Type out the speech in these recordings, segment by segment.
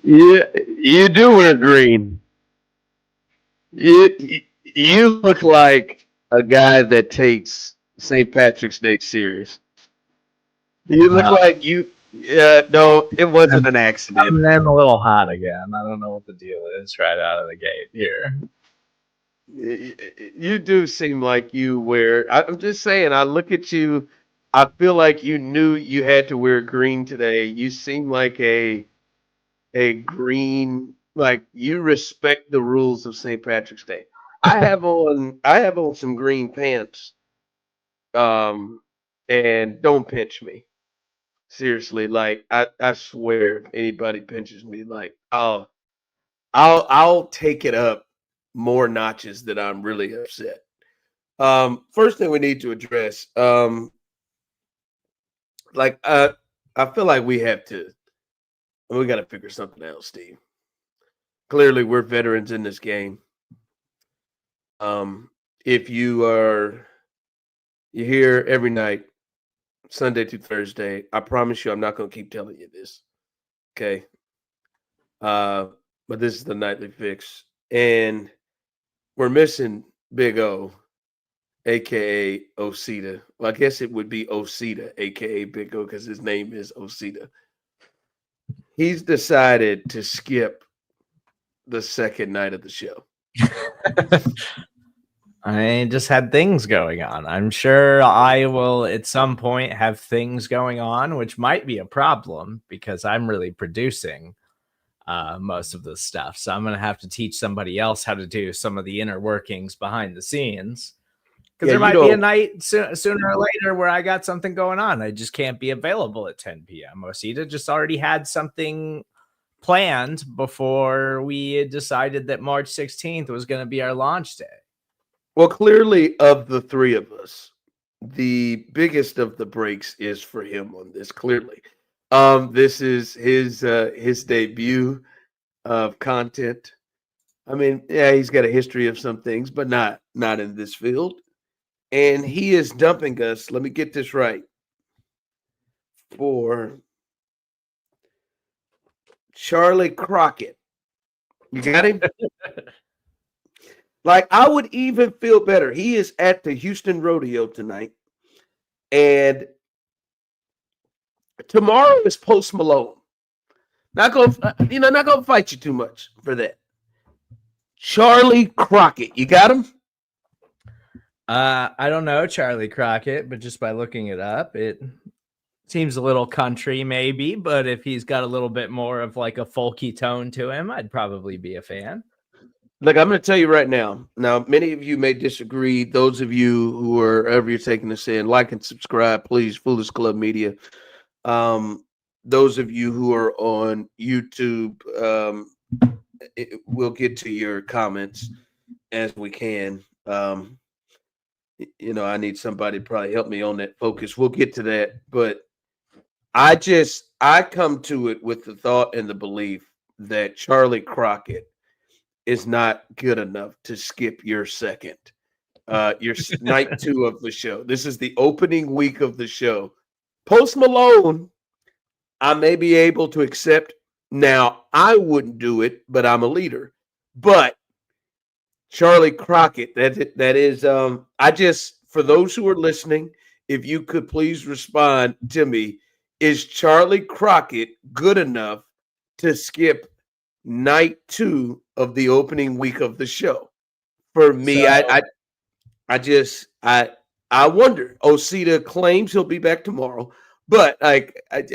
You do wear green. You look like a guy that takes St. Patrick's Day serious. You look Uh, like you. No, it wasn't I'm, an accident. I'm then a little hot again. I don't know what the deal is right out of the gate here. You do seem like you wear. I'm just saying. I look at you. I feel like you knew you had to wear green today. You seem like a green. Like you respect the rules of St. Patrick's Day. I have on some green pants. Um, and don't pinch me. Seriously, like I swear, if anybody pinches me, like I'll take it up more notches that I'm really upset. First thing we need to address, like I feel like we got to figure something out, Steve. Clearly, we're veterans in this game. If you're here every night, Sunday through Thursday, I promise you, I'm not going to keep telling you this. Okay, uh, but this is the nightly fix, and we're missing Big O, aka Osita. Well, I guess it would be Osita, aka Big O, because his name is Osita. He's decided to skip the second night of the show. I just had things going on. I'm sure I will at some point have things going on, which might be a problem because I'm really producing most of this stuff. So I'm going to have to teach somebody else how to do some of the inner workings behind the scenes. Because Yeah, there you might be a don't. night sooner or later where I got something going on. I just can't be available at 10 p.m. Osita just already had something planned before we had decided that March 16th was going to be our launch day. Well, clearly, of the three of us, the biggest of the breaks is for him on this. Clearly, this is his debut of content. I mean, yeah, he's got a history of some things, but not in this field. And he is dumping us. Let me get this right for Charlie Crockett. You got him? Like, I would even feel better. He is at the Houston Rodeo tonight. And tomorrow is Post Malone. Not gonna fight you too much for that. Charlie Crockett. You got him? I don't know Charlie Crockett, but just by looking it up, it seems a little country maybe, but if he's got a little bit more of like a folky tone to him, I'd probably be a fan. Look, I'm going to tell you right now. Now, many of you may disagree. Those of you who are ever you're taking this in, like and subscribe, please. Foolish Club Media. Those of you who are on YouTube, we'll get to your comments as we can. I need somebody to probably help me on that focus. We'll get to that, but I come to it with the thought and the belief that Charlie Crockett is not good enough to skip your second, your night two of the show. This is the opening week of the show. Post Malone, I may be able to accept. Now, I wouldn't do it, but I'm a leader. But Charlie Crockett, that is, I just, for those who are listening, if you could please respond to me, is Charlie Crockett good enough to skip night two of the opening week of the show? For me, So I wonder. Osita claims he'll be back tomorrow, but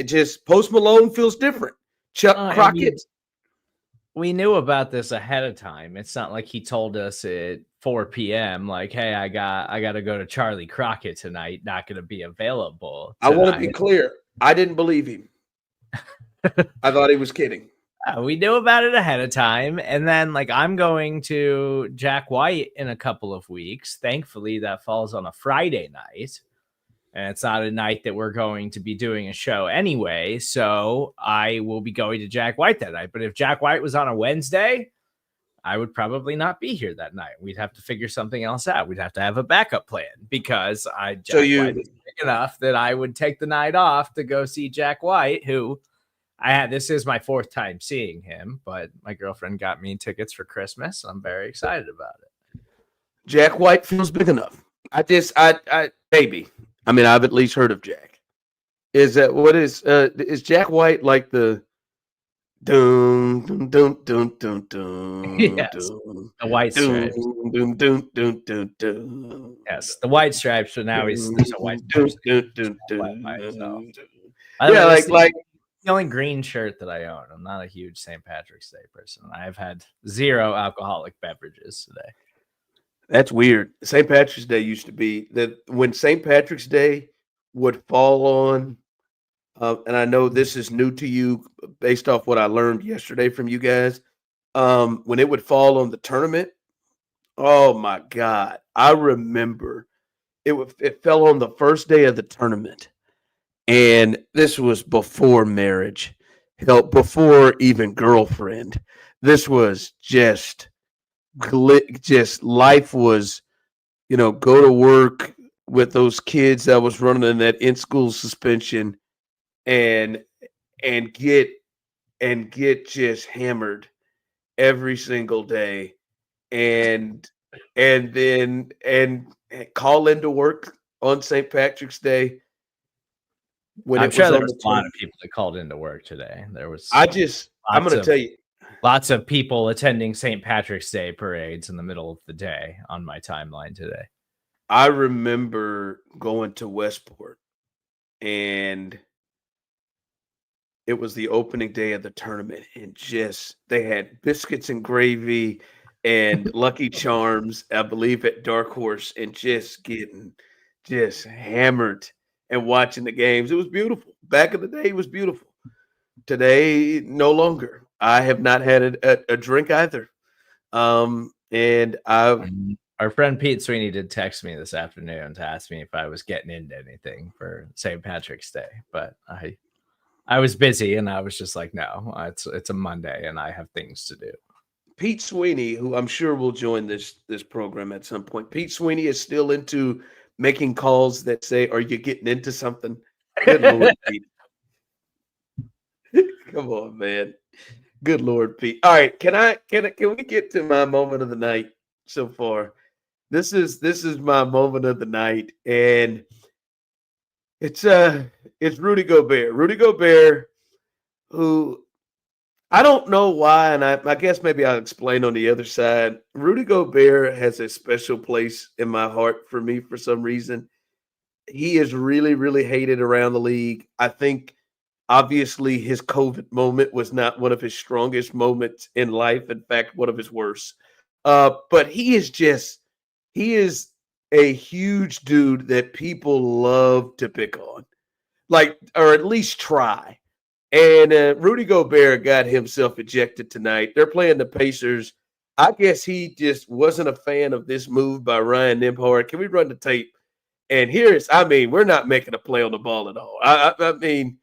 just Post Malone feels different. Chuck and Crockett, we knew about this ahead of time. It's not like he told us at 4 p.m. like, "Hey, I got to go to Charlie Crockett tonight. Not going to be available I want to be tonight." clear. I didn't believe him. I thought he was kidding. We knew about it ahead of time, and then like I'm going to Jack White in a couple of weeks. Thankfully, that falls on a Friday night, and it's not a night that we're going to be doing a show anyway. So I will be going to Jack White that night. But if Jack White was on a Wednesday, I would probably not be here that night. We'd have to figure something else out. We'd have to have a backup plan because So Jack White is big enough that I would take the night off to go see Jack White, who This is my 4th time seeing him, but my girlfriend got me tickets for Christmas. I'm very excited about it. Jack White feels big enough. Maybe. I mean, I've at least heard of Jack. Is Jack White like the dun dun dun dun dun dun? Yes, dun, the white stripes. dun, dun, dun, dun, dun, Yes, the white stripes, but now there's a white stripes. Yeah, like the only green shirt that I own. I'm not a huge St. Patrick's Day person. I've had 0 alcoholic beverages today. That's weird. St. Patrick's Day used to be that when St. Patrick's Day would fall on, and I know this is new to you based off what I learned yesterday from you guys. When it would fall on the tournament, oh my God. I remember it fell on the first day of the tournament. And this was before marriage, hell, before even girlfriend. This was just life was, go to work with those kids that was running in that in-school suspension and get just hammered every single day and call into work on St. Patrick's Day. I'm sure there was a lot of people that called into work today. There was. I'm going to tell you, lots of people attending St. Patrick's Day parades in the middle of the day on my timeline today. I remember going to Westport, and it was the opening day of the tournament, and they had biscuits and gravy and Lucky Charms, I believe, at Dark Horse, and just getting hammered and watching the games. It was beautiful. Back in the day, it was beautiful. Today, no longer. I have not had a drink either. And our friend Pete Sweeney did text me this afternoon to ask me if I was getting into anything for St. Patrick's Day, but I was busy and I was just like, no, it's a Monday and I have things to do. Pete Sweeney, who I'm sure will join this program at some point. Pete Sweeney is still into making calls that say, "Are you getting into something?" Good Lord, Pete. Come on, man. Good Lord, Pete. All right, can we get to my moment of the night so far? This is my moment of the night, and it's Rudy Gobert. Rudy Gobert, who I don't know why, and I guess maybe I'll explain on the other side. Rudy Gobert has a special place in my heart for me for some reason. He is really, really hated around the league. I think, obviously, his COVID moment was not one of his strongest moments in life. In fact, one of his worst. But he is a huge dude that people love to pick on, or at least try. And Rudy Gobert got himself ejected tonight. They're playing the Pacers. I guess he just wasn't a fan of this move by Ryan Nembhard. Can we run the tape? And we're not making a play on the ball at all. I mean,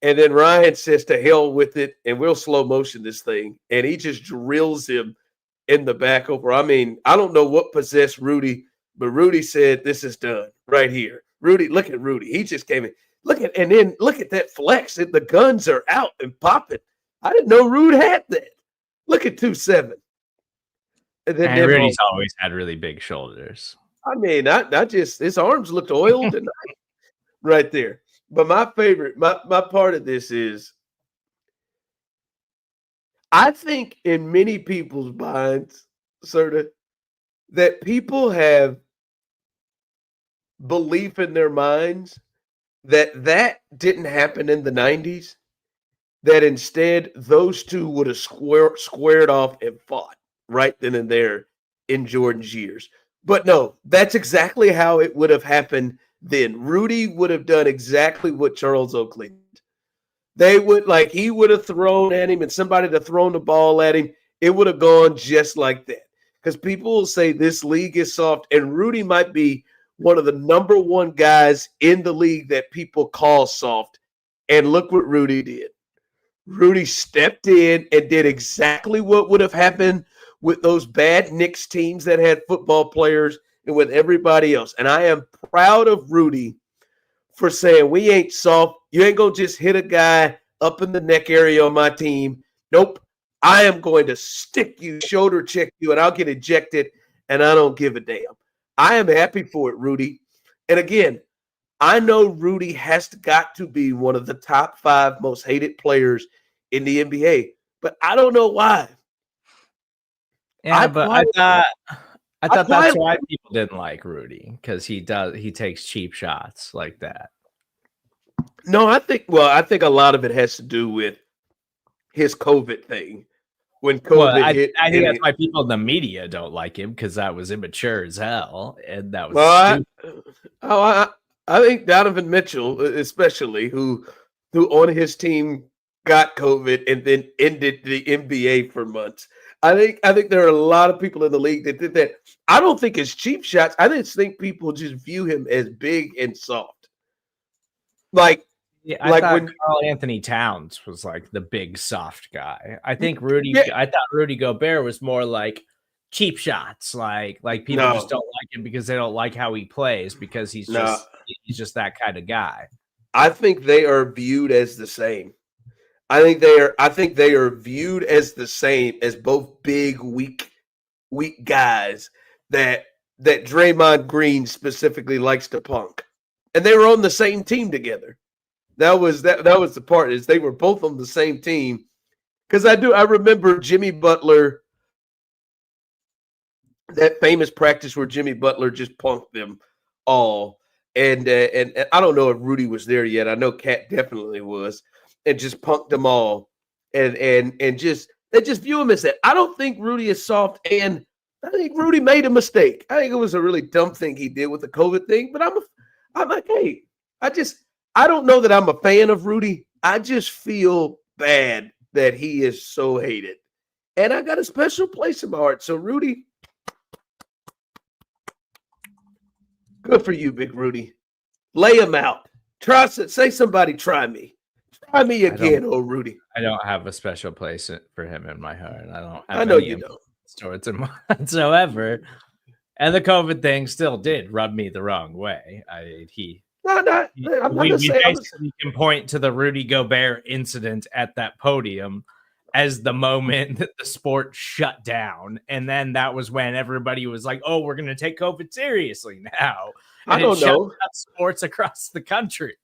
and then Ryan says to hell with it, and we'll slow motion this thing. And he just drills him in the back over. I mean, I don't know what possessed Rudy, but Rudy said, "This is done right here." Rudy, look at Rudy. He just came in. Look at that flex. The guns are out and popping. I didn't know Rude had that. Look at 2-7. And Rudy's always had really big shoulders. I mean, not just his arms looked oiled and right there. But my favorite, my part of this is, I think in many people's minds, Serda, that people have belief in their minds that didn't happen in the 90s, that instead those two would have squared off and fought right then and there in Jordan's years. But no, that's exactly how it would have happened then. Rudy would have done exactly what Charles Oakley did. He would have thrown at him and somebody to thrown the ball at him. It would have gone just like that. Because people will say this league is soft, and Rudy might be one of the number one guys in the league that people call soft. And look what Rudy did. Rudy stepped in and did exactly what would have happened with those bad Knicks teams that had football players and with everybody else. And I am proud of Rudy for saying, we ain't soft. You ain't going to just hit a guy up in the neck area on my team. Nope. I am going to stick you, shoulder check you, and I'll get ejected, and I don't give a damn. I am happy for it, Rudy. And again, I know Rudy has got to be one of the top 5 most hated players in the NBA, but I don't know why. Yeah, I thought that's why people didn't like Rudy, because he takes cheap shots like that. No, I think a lot of it has to do with his COVID thing. When COVID hit, I think that's why people in the media don't like him, because that was immature as hell, and that was stupid. I think Donovan Mitchell, especially, who on his team got COVID and then ended the NBA for months. I think there are a lot of people in the league that did that. I don't think it's cheap shots. I just think people just view him as big and soft. I thought Karl Anthony Towns was like the big soft guy. I think I thought Rudy Gobert was more like cheap shots. Like people just don't like him because they don't like how he plays, because he's just that kind of guy. I think they are viewed as the same. I think they are viewed as the same, as both big, weak guys that Draymond Green specifically likes to punk. And they were on the same team together. That was the part, is they were both on the same team. Because I remember Jimmy Butler, that famous practice where Jimmy Butler just punked them all. And I don't know if Rudy was there yet. I know Cat definitely was. And just punked them all, and they just view him as that. I don't think Rudy is soft, and I think Rudy made a mistake. I think it was a really dumb thing he did with the COVID thing. But I'm like, hey, I don't know that I'm a fan of Rudy. I just feel bad that he is so hated, and I got a special place in my heart. So Rudy, good for you, big Rudy. Lay him out. Say somebody, try me. Try me again, Rudy. I don't have a special place for him in my heart. I know you don't. Towards him whatsoever. And the COVID thing still did rub me the wrong way. We basically can point to the Rudy Gobert incident at that podium as the moment that the sport shut down. And then that was when everybody was like, oh, we're going to take COVID seriously now. And I don't know. Shut down sports across the country.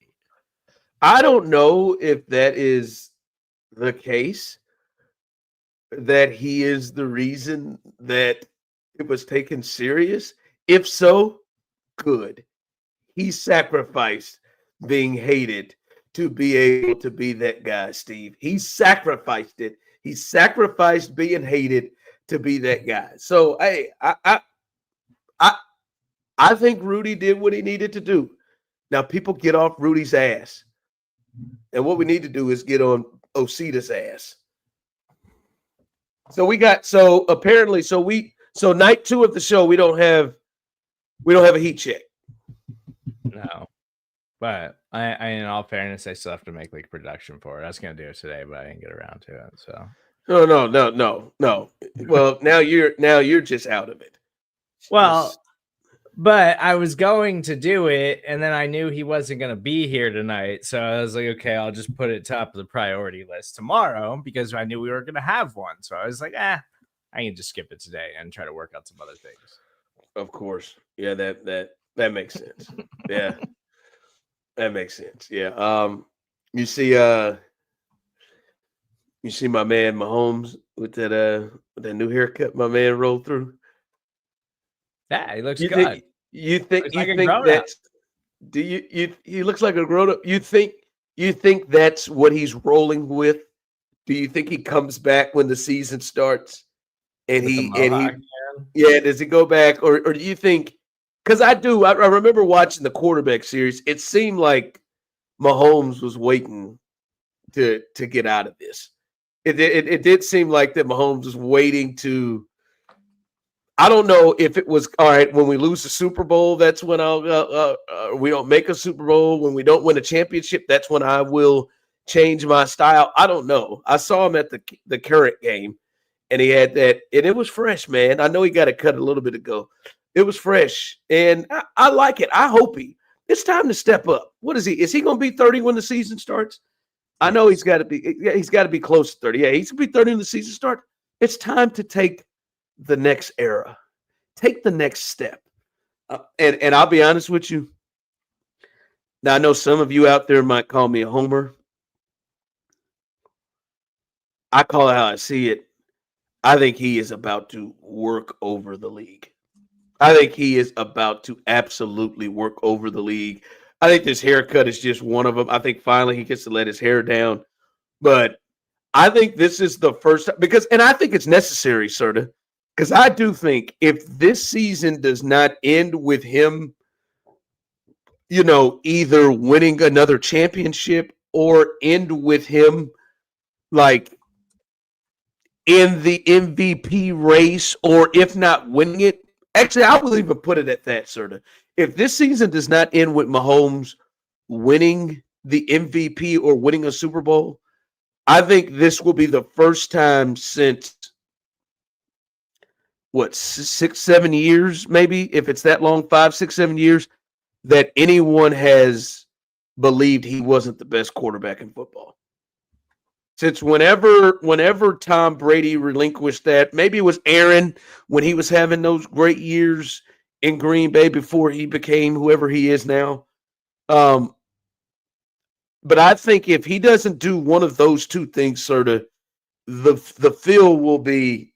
I don't know if that is the case, that he is the reason that it was taken serious. If so, good. He sacrificed being hated to be able to be that guy, Steve. He sacrificed it. He sacrificed being hated to be that guy. So, hey, I think Rudy did what he needed to do. Now, people get off Rudy's ass. And what we need to do is get on Osita's ass. So night 2 of the show, we don't have a heat check. No. But I in all fairness, I still have to make like production for it. I was gonna do it today, but I didn't get around to it. So no. Well, now you're just out of it. Well, but I was going to do it, and then I knew he wasn't going to be here tonight. So I was like, okay, I'll just put it top of the priority list tomorrow, because I knew we were going to have one. So I was like, I can just skip it today and try to work out some other things. Of course. Yeah, that makes sense. Yeah. That makes sense. Yeah. You see my man Mahomes with that new haircut my man rolled through? Yeah, he looks good. He looks like a grown up. You think that's what he's rolling with? Do you think he comes back when the season starts? Does he go back, or do you think? Because I remember watching the quarterback series. It seemed like Mahomes was waiting to get out of this. It did seem like that Mahomes was waiting to. I don't know if it was all right when we lose the Super Bowl. That's when we don't make a Super Bowl. When we don't win a championship, that's when I will change my style. I don't know. I saw him at the current game, and he had that, and it was fresh, man. I know he got a cut a little bit ago. It was fresh, and I like it. I hope it's time to step up. What is he? Is he going to be 30 when the season starts? I know he's got to be close to 30. Yeah, he's gonna be 30 in the season start. It's time to take the next era, take the next step. And I'll be honest with you. Now I know some of you out there might call me a homer. I call it how I see it. I think he is about to work over the league. I think he is about to absolutely work over the league. I think this haircut is just one of them. I think finally he gets to let his hair down. But I think this is the first time and I think it's necessary, Serda, because I do think if this season does not end with him, either winning another championship or end with him like in the MVP race, or if not winning it. Actually, I will even put it at that, Serda. If this season does not end with Mahomes winning the MVP or winning a Super Bowl, I think this will be the first time since, 6-7 years, maybe, if it's that long, 5, 6, 7 years, that anyone has believed he wasn't the best quarterback in football. Since whenever Tom Brady relinquished that, maybe it was Aaron when he was having those great years in Green Bay before he became whoever he is now. But I think if he doesn't do one of those two things, Serda, the feel will be,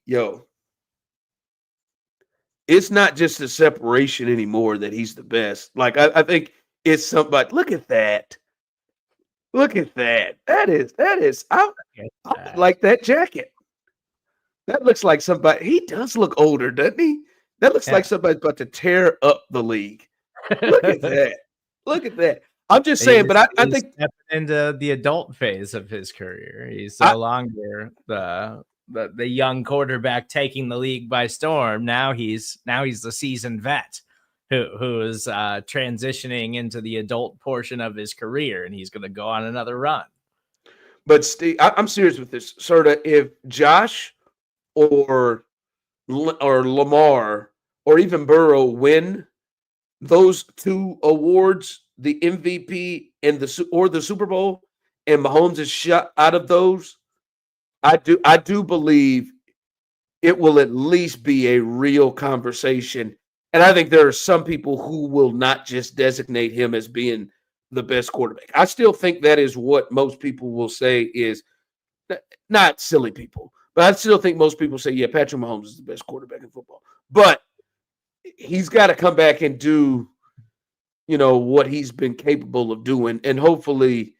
it's not just a separation anymore that he's the best. Like I think it's somebody. Look at that. Look at that. That is. I like that jacket. That looks like somebody. He does look older, doesn't he? That looks like somebody's about to tear up the league. Look at that. Look at that. I'm just saying, but I think stepping into the adult phase of his career. He's no longer the young quarterback taking the league by storm. Now he's the seasoned vet who is transitioning into the adult portion of his career, and he's going to go on another run. But Steve, I'm serious with this, Serda. If Josh or Lamar or even Burrow win those two awards, the MVP and the Super Bowl, and Mahomes is shut out of those, I do believe it will at least be a real conversation. And I think there are some people who will not just designate him as being the best quarterback. I still think that is what most people will say is not silly people, but I still think most people say, yeah, Patrick Mahomes is the best quarterback in football. But he's got to come back and do, what he's been capable of doing. And hopefully,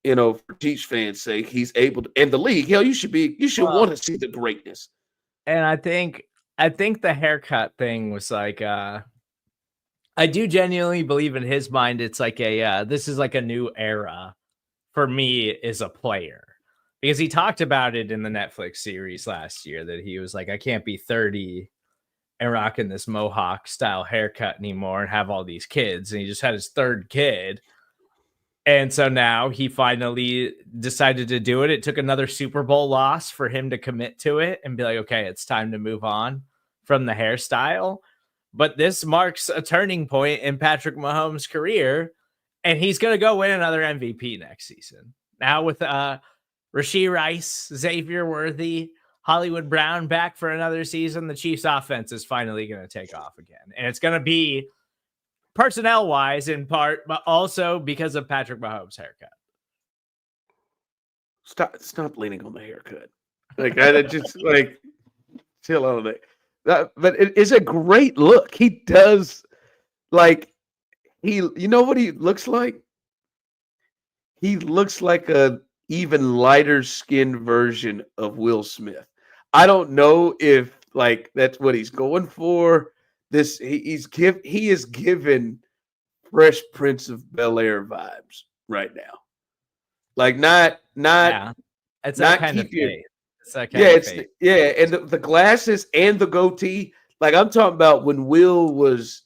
for Chiefs fans' sake, he's able to, and the league, hell, you should want to see the greatness. And I think the haircut thing was like, I do genuinely believe in his mind, it's like this is like a new era for me as a player, because he talked about it in the Netflix series last year that he was like, I can't be 30 and rocking this Mohawk style haircut anymore and have all these kids. And he just had his third kid. And so now he finally decided to do it. It took another Super Bowl loss for him to commit to it and be like, okay, it's time to move on from the hairstyle. But this marks a turning point in Patrick Mahomes' career, and he's going to go win another MVP next season. Now with Rashee Rice, Xavier Worthy, Hollywood Brown back for another season, the Chiefs' offense is finally going to take off again. And it's going to be personnel-wise in part, but also because of Patrick Mahomes' haircut. Stop leaning on the haircut. Like I just like chill on it. But it is a great look. He does you know what he looks like? He looks like a even lighter skinned version of Will Smith. I don't know if that's what he's going for. He is given Fresh Prince of Bel-Air vibes right now. Like not it's that kind of face. It's that kind of face. And the glasses and the goatee. Like I'm talking about when Will was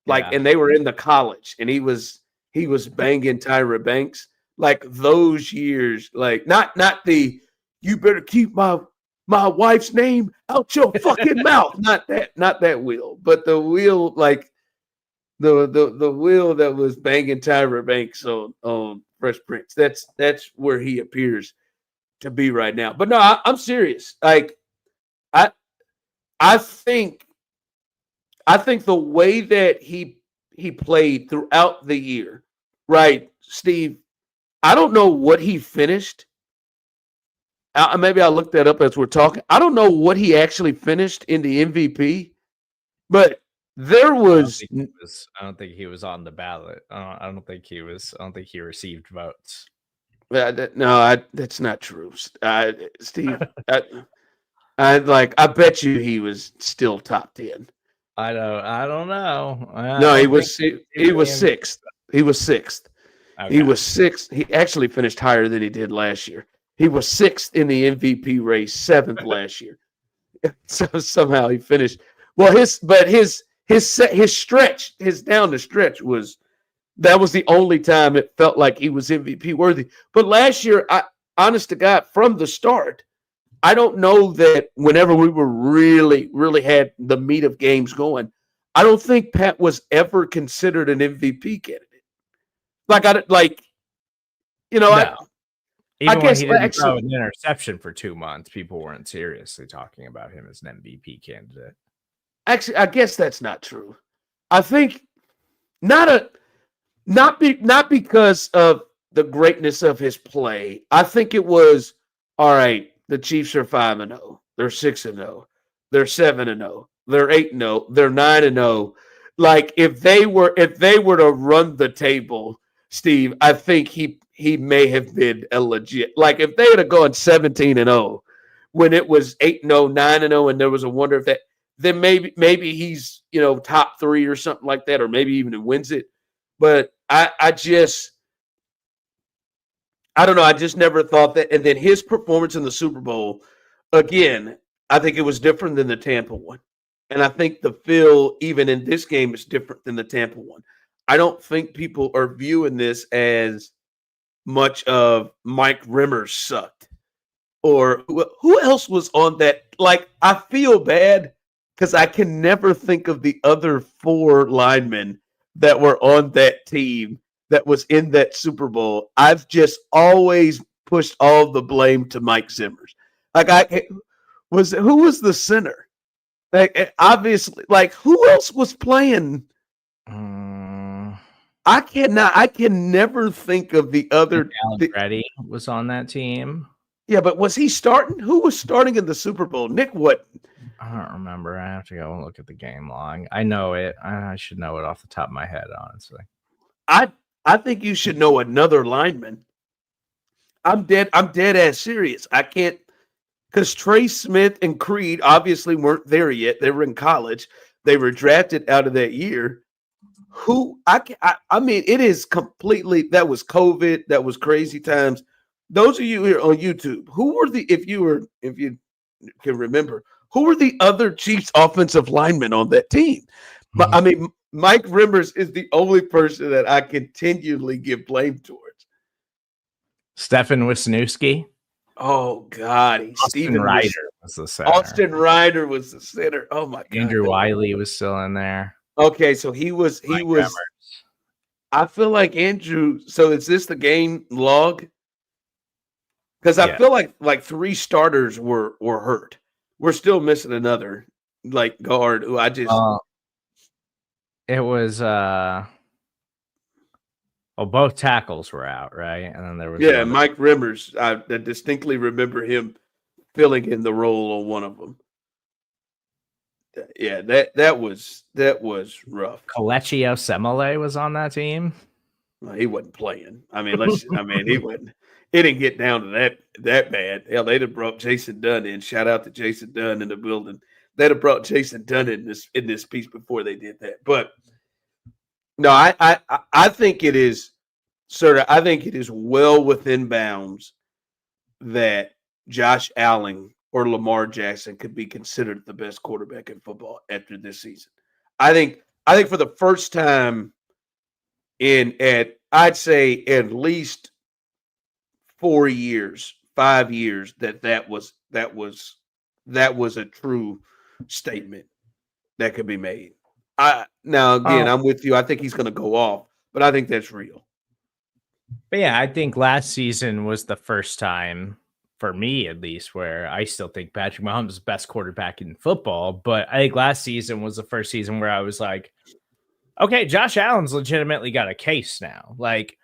and they were in the college and he was banging Tyra Banks. Like those years, like not the you better keep my wife's name out your fucking mouth. Not that Will, but the Will the Will that was banging Tyra Banks on Fresh Prince. That's where he appears to be right now. But no, I'm serious. Like I I think the way that he played throughout the year, right, Steve? I don't know what he finished. Maybe I'll look that up as we're talking. I don't know what he actually finished in the MVP, but there was. I don't think he was on the ballot. I don't think he was. I don't think he received votes. That's not true, Steve. I bet you he was still top 10. I don't know. No, he was sixth. He was sixth. Okay. He was sixth. He actually finished higher than he did last year. He was sixth in the MVP race, seventh last year. So somehow he finished. Well, his stretch, his down the stretch was the only time it felt like he was MVP worthy. But last year, honest to God, from the start, I don't know that whenever we were really, really had the meat of games going, I don't think Pat was ever considered an MVP candidate. Even I guess when he didn't throw an interception for 2 months, people weren't seriously talking about him as an MVP candidate. Actually, I guess that's not true. I think not because of the greatness of his play. I think it was all right. The Chiefs are 5-0. They're 6-0. They're 7-0. They're 8-0. They're 9-0. Like if they were to run the table, Steve, I think he may have been a legit. Like if they had gone 17-0 when it was 8-0, 9-0, and there was a wonder if that, then maybe he's top 3 or something like that, or maybe even wins it. But I don't know. I just never thought that. And then his performance in the Super Bowl, again, I think it was different than the Tampa one. And I think the feel, even in this game, is different than the Tampa one. I don't think people are viewing this as much of Mike Rimmer sucked. Or who else was on that? Like, I feel bad because I can never think of the other 4 linemen that were on that team that was in that Super Bowl. I've just always pushed all the blame to Mike Zimmer's. Who was the center? Like, obviously, like who else was playing? I can never think of the other. Reddy was on that team. Yeah, but was he starting? Who was starting in the Super Bowl? Nick what? I don't remember. I have to go and look at the game log. I know it. I should know it off the top of my head, honestly. I think you should know another lineman. I'm dead ass serious. I can't, because Trey Smith and Creed obviously weren't there yet. They were in college. They were drafted out of that year. I mean, it is completely, that was COVID. That was crazy times. Those of you here on YouTube, who were if you can remember, who were the other Chiefs offensive linemen on that team? But I mean, Mike Rimmers is the only person that I continually give blame towards. Stefan Wisniewski. Oh God, Austin Ryder was the center. Austin Ryder was the center. Oh my God. Andrew Wiley was still in there. Okay, so he was. I feel like Andrew. So is this the game log? Because I feel like 3 starters were hurt. We're still missing another like guard who I just. It was both tackles were out, right? And then there was Mike Rimmers. I distinctly remember him filling in the role on one of them. Yeah, that was rough. Kelechi Osemele was on that team. Well, he wasn't playing. I mean, he wasn't. It didn't get down to that bad. Hell, they'd have brought Jason Dunn in. Shout out to Jason Dunn in the building. They'd have brought Jason Dunn in this piece before they did that. But no, I think it is, sir. I think it is well within bounds that Josh Allen or Lamar Jackson could be considered the best quarterback in football after this season. I think for the first time I'd say at least 4 years, 5 years, that was a true statement that could be made. I'm with you. I think he's going to go off, but I think that's real. But yeah, I think last season was the first time, for me at least, where I still think Patrick Mahomes is the best quarterback in football. But I think last season was the first season where I was like, okay, Josh Allen's legitimately got a case now. Like,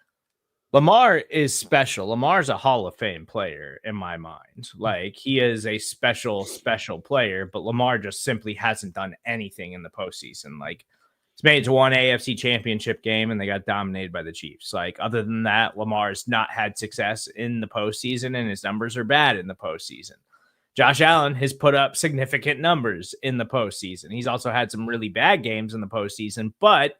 Lamar is special. Lamar's a Hall of Fame player in my mind. Like, he is a special, special player, but Lamar just simply hasn't done anything in the postseason. Like, it's made it to one AFC championship game and they got dominated by the Chiefs. Like, other than that, Lamar's not had success in the postseason and his numbers are bad in the postseason. Josh Allen has put up significant numbers in the postseason. He's also had some really bad games in the postseason, but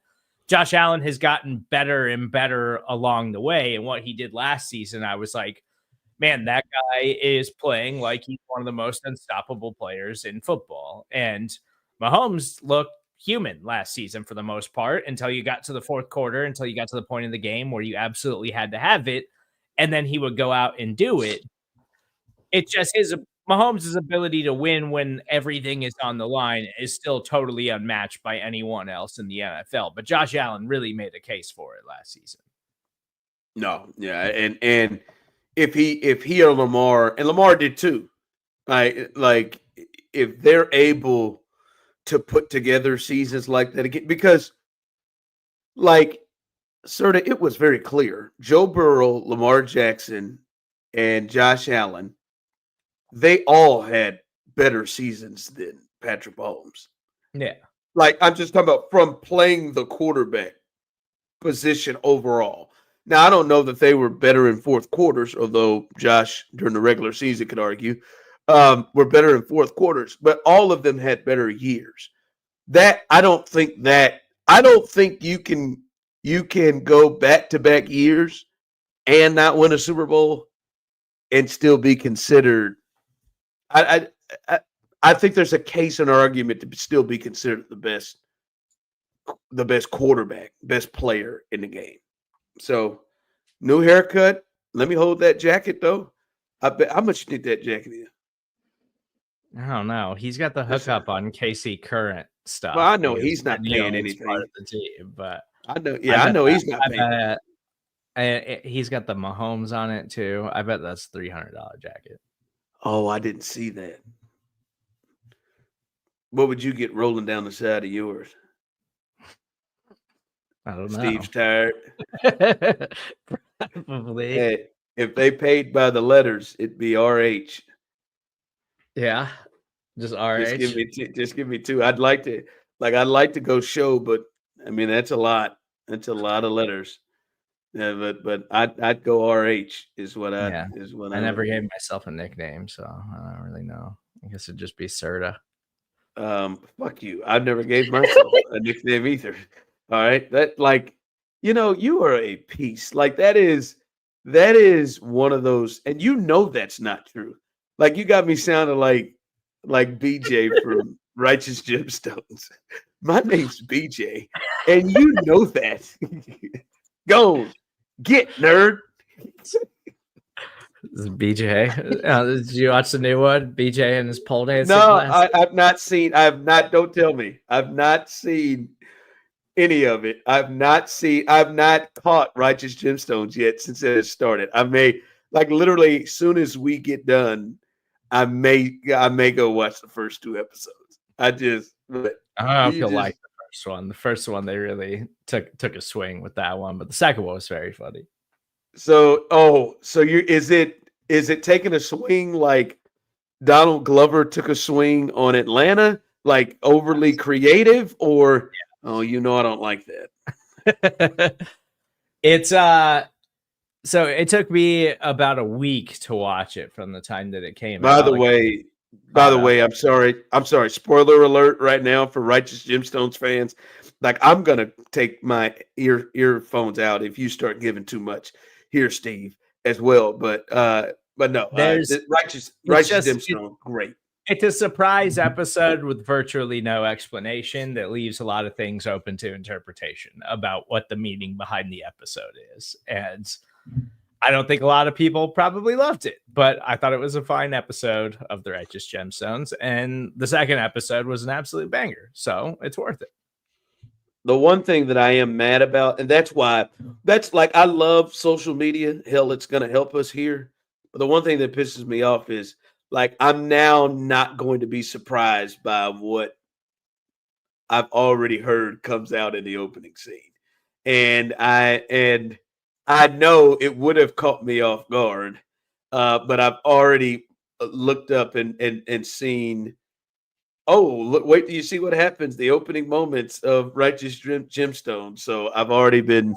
Josh Allen has gotten better and better along the way. And what he did last season, I was like, man, that guy is playing like he's one of the most unstoppable players in football. And Mahomes looked human last season for the most part until you got to the fourth quarter, until you got to the point in the game where you absolutely had to have it. And then he would go out and do it. It's just Mahomes' ability to win when everything is on the line is still totally unmatched by anyone else in the NFL. But Josh Allen really made a case for it last season. No, yeah, and if he or Lamar, and Lamar did too, right? Like if they're able to put together seasons like that again, because like Serda, it was very clear. Joe Burrow, Lamar Jackson, and Josh Allen, they all had better seasons than Patrick Mahomes. Yeah. Like I'm just talking about from playing the quarterback position overall. Now, I don't know that they were better in fourth quarters, although Josh, during the regular season, could argue, were better in fourth quarters, but all of them had better years. I don't think you can go back-to-back years and not win a Super Bowl and still be considered. I think there's a case and argument to still be considered the best quarterback, best player in the game. So, new haircut. Let me hold that jacket though. I bet how much you think that jacket is? I don't know. He's got the hookup on KC Current stuff. Well, I know he's not paying anything. Part of the team, but I know. Yeah, I know he's not paying. He's got the Mahomes on it too. I bet that's $300 jacket. Oh, I didn't see that. What would you get rolling down the side of yours? I don't know. Steve's tired. Probably. Hey, if they paid by the letters, it'd be RH. Yeah, just RH. Just give me two. I'd like to go show, but I mean that's a lot. That's a lot of letters. Yeah, but I'd go RH is what I never gave myself a nickname, so I don't really know. I guess it'd just be Serda. Fuck you. I never gave myself a nickname either. All right. That you are a piece. Like that is one of those, and that's not true. Like you got me sounding like BJ from Righteous Gemstones. My name's BJ, and you know that. Go get nerd. This is BJ. Did you watch the new one? BJ and his pole dancing? No, I've not seen. Don't tell me. I've not seen any of it. I've not caught Righteous Gemstones yet since it has started. I may literally as soon as we get done, I may go watch the first two episodes. I don't know if you'll like the first one. The first one they really took a swing with that one, but the second one was very funny. So is it taking a swing like Donald Glover took a swing on Atlanta, like overly creative, or I don't like that. It's so it took me about a week to watch it from the time that it came out. By the way, I'm sorry. Spoiler alert right now for Righteous Gemstones fans. Like I'm gonna take my earphones out if you start giving too much. Here, Steve, as well, but no, Righteous Gemstones, great. It's a surprise episode with virtually no explanation that leaves a lot of things open to interpretation about what the meaning behind the episode is, and I don't think a lot of people probably loved it, but I thought it was a fine episode of the Righteous Gemstones, and the second episode was an absolute banger, so it's worth it. The one thing that I am mad about, and that's like I love social media. Hell, it's going to help us here. But the one thing that pisses me off is like I'm now not going to be surprised by what I've already heard comes out in the opening scene. And I know it would have caught me off guard, but I've already looked up and seen. Oh, look! Wait till you see what happens. The opening moments of Righteous Gemstones. So I've already been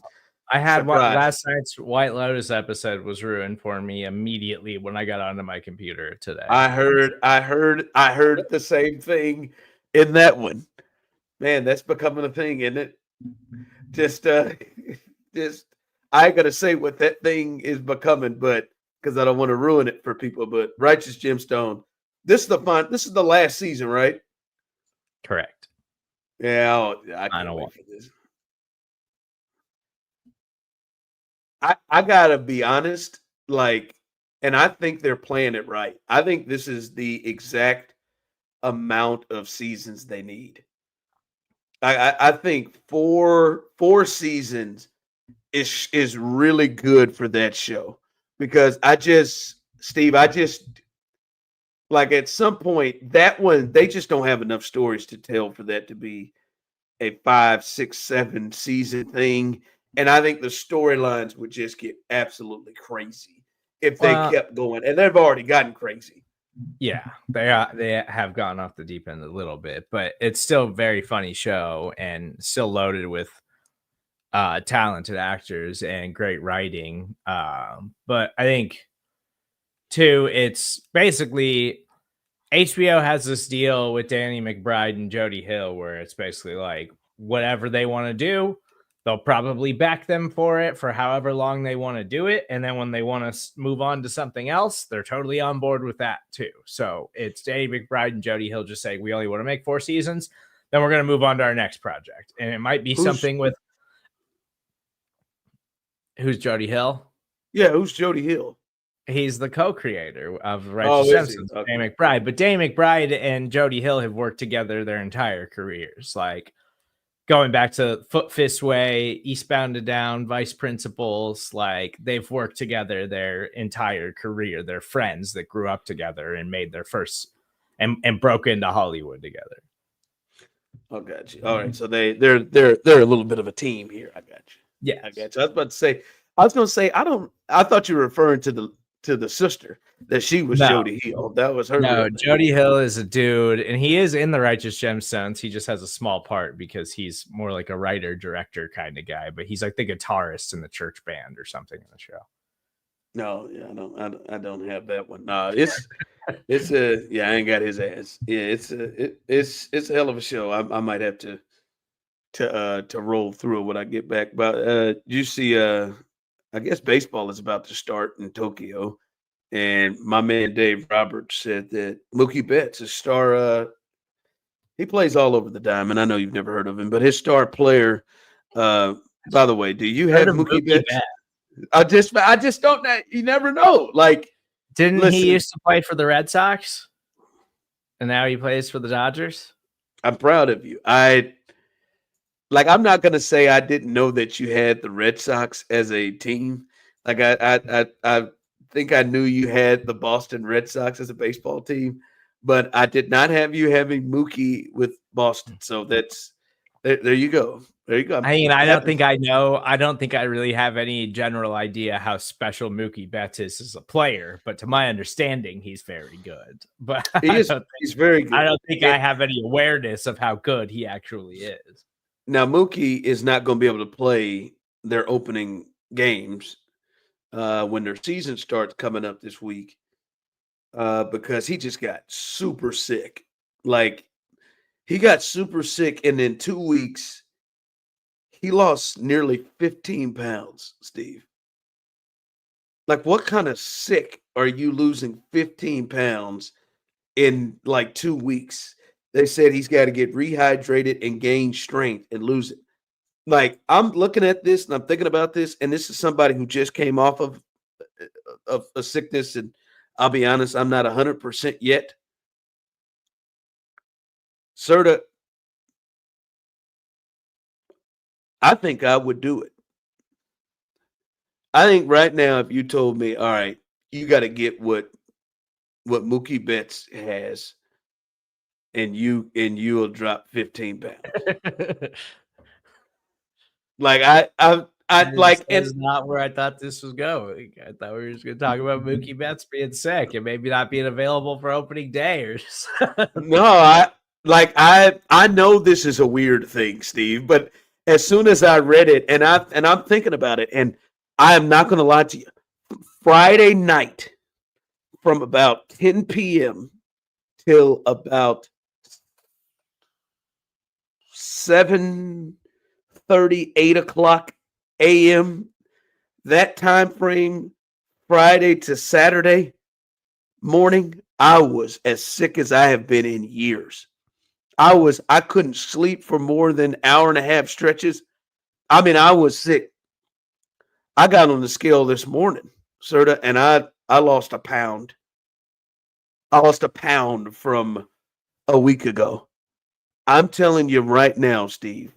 I had surprised. last night's White Lotus episode was ruined for me immediately when I got onto my computer today. I heard the same thing in that one. Man, that's becoming a thing, isn't it? Just just I ain't gonna say what that thing is becoming, but because I don't want to ruin it for people. But Righteous Gemstone, this is the last season, right? Correct. Yeah, I I can't don't wait want. for this. I gotta be honest, like, and I think they're playing it right. I think this is the exact amount of seasons they need. I think four seasons is really good for that show because Steve, I just like at some point that one they just don't have enough stories to tell for that to be a 5, 6, 7 season thing. And I think the storylines would just get absolutely crazy if they Well, kept going. And they've already gotten crazy. yeah, they have gone off the deep end a little bit, but it's still a very funny show and still loaded with talented actors and great writing. But I think too, it's basically HBO has this deal with Danny McBride and Jody Hill where it's basically like whatever they want to do, they'll probably back them for it for however long they want to do it. And then when they want to move on to something else, they're totally on board with that too. So it's Danny McBride and Jody Hill just saying, we only want to make 4 seasons. Then we're going to move on to our next project. And it might be Who's something with who's Jody Hill? who's Jody Hill? He's the co-creator of Oh, Righteous is he? Gemstones, Okay. Danny McBride. But Danny McBride and Jody Hill have worked together their entire careers. Like going back to Foot Fist Way, Eastbound and Down, Vice Principals, like they've worked together their entire career. They're friends that grew up together and made their first and broke into Hollywood together. Oh, got you. All right, so they're a little bit of a team here. I got you. Yeah, I got you. I was going to say I thought you were referring to the sister that she was no, Jody Hill. That was her. no. Real name. Jody Hill is a dude, and he is in the Righteous Gemstones. He just has a small part because he's more like a writer director kind of guy. But he's like the guitarist in the church band or something in the show. No, yeah, I don't have that one. No, it's a yeah. I ain't got his ass. Yeah, it's a hell of a show. I might have to roll through it when I get back. But you see, I guess baseball is about to start in Tokyo, and my man Dave Roberts said that Mookie Betts, a star, he plays all over the diamond. I know you've never heard of him, but his star player. By the way, do you Heard have of Mookie Mookie Betts? Betts? I just don't know. You never know. Like, Didn't listen, he used to play for the Red Sox? And now he plays for the Dodgers? I'm proud of you. I'm not gonna say I didn't know that you had the Red Sox as a team. Like I think I knew you had the Boston Red Sox as a baseball team, but I did not have you having Mookie with Boston. So that's there you go. There you go. I mean, I don't think I know. I don't think I really have any general idea how special Mookie Betts is as a player, but to my understanding, he's very good. But he's very good. I don't think I have any awareness of how good he actually is. Now Mookie is not going to be able to play their opening games when their season starts coming up this week because he just got super sick. Like he got super sick, and in 2 weeks he lost nearly 15 pounds. Steve, like what kind of sick are you losing 15 pounds in like 2 weeks? They said he's got to get rehydrated and gain strength and lose it. Like I'm looking at this and I'm thinking about this, and this is somebody who just came off of a sickness, and I'll be honest, I'm not 100% yet. Serda, I think I would do it. I think right now, if you told me, all right, you got to get what Mookie Betts has, and you'll drop 15 pounds. Like I like, This is not where I thought this was going. I thought we were just going to talk about Mookie Betts being sick and maybe not being available for opening day or something. no, I know this is a weird thing, Steve, but as soon as I read it and I'm thinking about it, and I am not going to lie to you, Friday night from about 10 p.m. till about 7:30, 8 o'clock a.m. That time frame, Friday to Saturday morning, I was as sick as I have been in years. I couldn't sleep for more than an hour and a half stretches. I mean, I was sick. I got on the scale this morning, Serda, and I lost a pound. I lost a pound from a week ago. I'm telling you right now, Steve,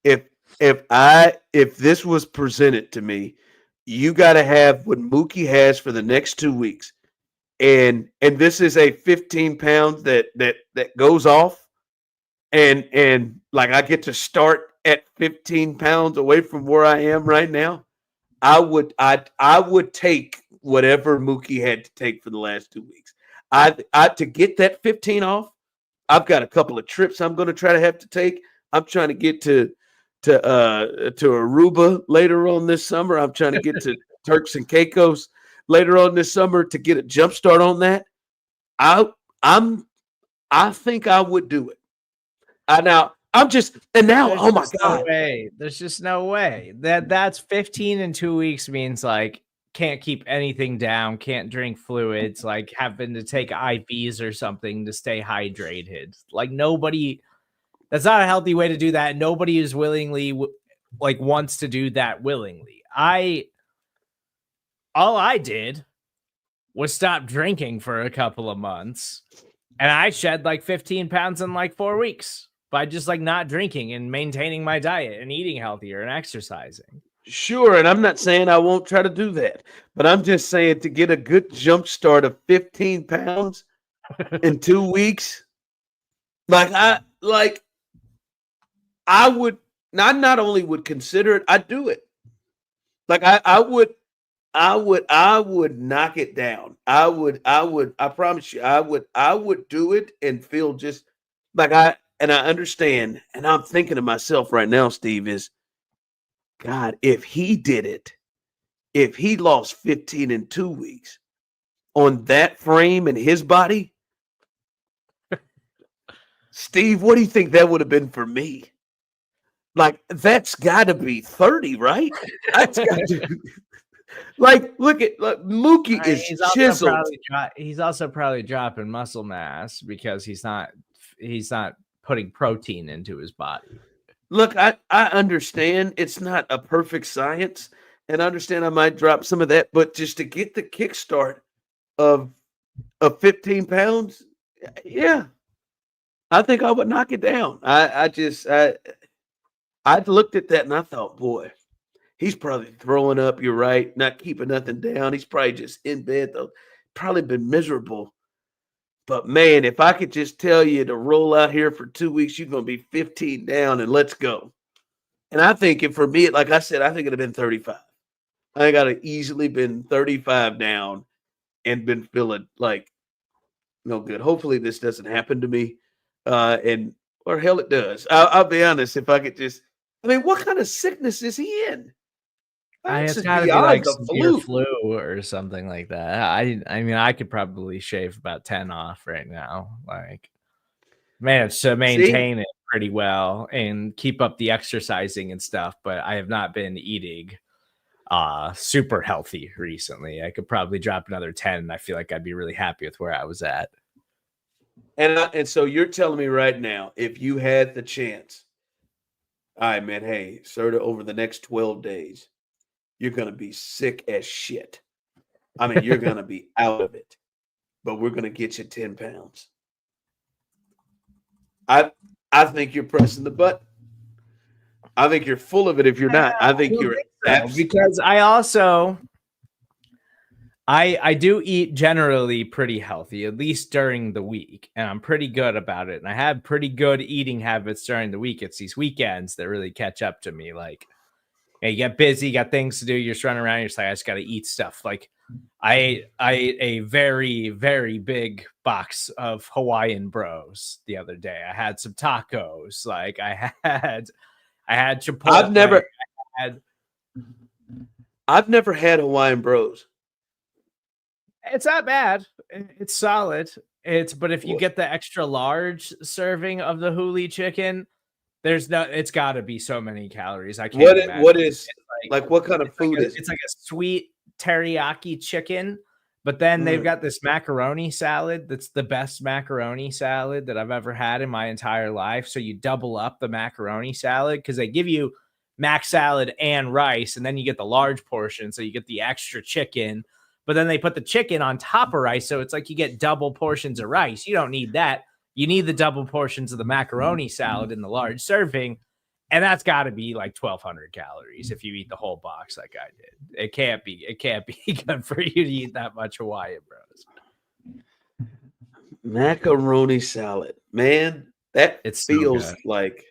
if if this was presented to me, you got to have what Mookie has for the next 2 weeks. And this is a 15 pounds that goes off, and like I get to start at 15 pounds away from where I am right now. I would take whatever Mookie had to take for the last 2 weeks. I to get that 15 off. I've got a couple of trips I'm going to try to have to take. I'm trying to get to Aruba later on this summer. I'm trying to get to Turks and Caicos later on this summer to get a jump start on that. I think I would do it. Oh my God. No way. There's just no way. That's 15 in 2 weeks means like can't keep anything down, can't drink fluids, like having to take IVs or something to stay hydrated. Like nobody, that's not a healthy way to do that. Nobody is willingly wants to do that willingly. All I did was stop drinking for a couple of months, and I shed like 15 pounds in like 4 weeks by just like not drinking and maintaining my diet and eating healthier and exercising. Sure, and I'm not saying I won't try to do that, but I'm just saying to get a good jump start of 15 pounds in 2 weeks, I would not only would consider it, I'd do it. Like I would knock it down. I promise you, I would do it and feel just like I understand, and I'm thinking to myself right now, Steve, is God, if he did it, if he lost 15 in 2 weeks on that frame and his body, Steve, what do you think that would have been for me? Like, that's got to be 30, right? That's got to. Like, look at Mookie is chiseled. He's also probably dropping muscle mass because he's not putting protein into his body. Look, I understand it's not a perfect science, and I understand I might drop some of that, but just to get the kickstart of 15 pounds, yeah, I think I would knock it down. I looked at that and I thought, boy, he's probably throwing up. You're right, not keeping nothing down. He's probably just in bed though, probably been miserable. But man, if I could just tell you to roll out here for 2 weeks, you're going to be 15 down and let's go. And I think if for me, like I said, I think it'd have been 35. I think I'd have easily been 35 down and been feeling like no good. Hopefully this doesn't happen to me. Or hell it does. I'll be honest. If I could just, I mean, what kind of sickness is he in? It's got to be like severe flu or something like that. I mean, I could probably shave about 10 off right now. Like, managed to maintain it pretty well and keep up the exercising and stuff, but I have not been eating super healthy recently. I could probably drop another 10 and I feel like I'd be really happy with where I was at. And so you're telling me right now, if you had the chance, all right, man, hey, Serda, over the next 12 days, you're going to be sick as shit. I mean, you're going to be out of it, but we're going to get you 10 pounds. I think you're pressing the button. I think you're full of it if you're not. I think you're because I do eat generally pretty healthy, at least during the week, and I'm pretty good about it. And I have pretty good eating habits during the week. It's these weekends that really catch up to me. Like, you get busy, got things to do, you're just running around, you're just like, I just got to eat stuff. Like, I ate a very, very big box of Hawaiian Bros the other day. I had some tacos. Like, I had Chipotle. I've never had Hawaiian Bros. It's not bad. It's solid. But if you get the extra large serving of the Hughley chicken, it's got to be so many calories. I can't imagine. What is like what kind of food is it? It's like a sweet teriyaki chicken, but then they've got this macaroni salad that's the best macaroni salad that I've ever had in my entire life. So you double up the macaroni salad because they give you mac salad and rice, and then you get the large portion, so you get the extra chicken. But then they put the chicken on top of rice, so it's like you get double portions of rice. You don't need that. You need the double portions of the macaroni salad in the large serving, and that's got to be like 1,200 calories if you eat the whole box like I did. It can't be good for you to eat that much Hawaiian Bros. Macaroni salad, man, feels like,